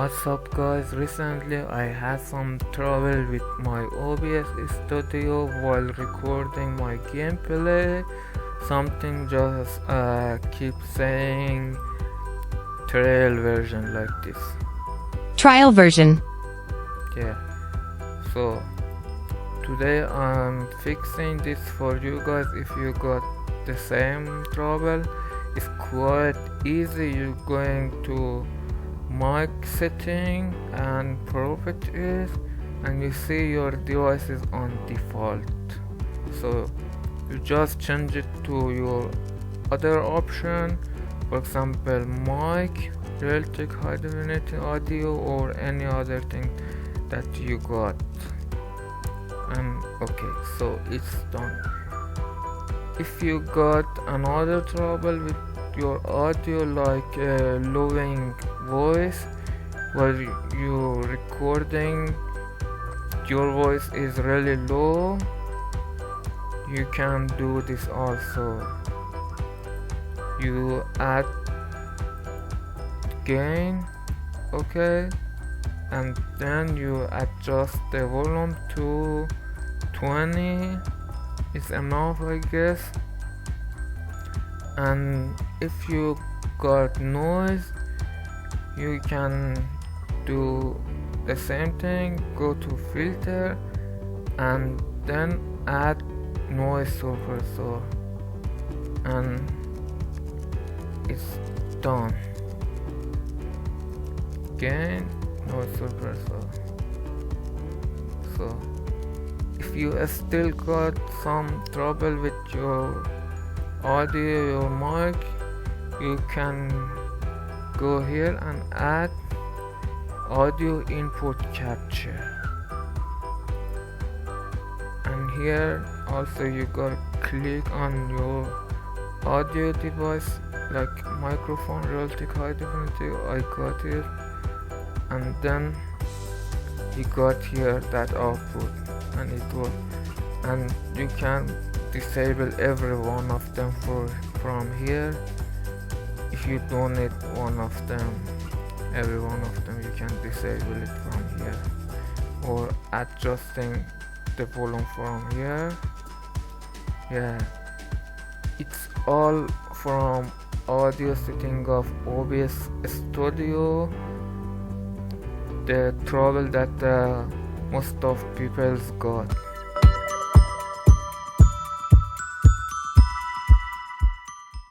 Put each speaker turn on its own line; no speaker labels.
What's up guys, recently I had some trouble with my OBS studio while recording my gameplay. Something just keeps saying trial version like this.
Trial version.
Yeah, so today I'm fixing this for you guys. If you got the same trouble, it's quite easy. You're going to mic setting and properties, and you see your device is on default, so you just change it to your other option, for example mic, realistic high definition audio, or any other thing that you got. And okay, so it's done. If you got another trouble with your audio, like lowering voice, while you recording your voice is really low, you can do this also. You add gain, okay, and then you adjust the volume to 20 is enough, I guess. And if you got noise, you can do the same thing, go to filter and then add noise suppressor, and it's done. Gain, noise suppressor. So if you still got some trouble with your audio, your mic, you can go here and add audio input capture, and here also you gotta click on your audio device, like microphone, realistic high definition, I got it, and then you got here that output, and it works. And you can disable every one of them from here. If you don't need one of them, every one of them, you can disable it from here, or adjusting the volume from here. Yeah, it's all from audio setting of OBS Studio. The trouble that most of people's got.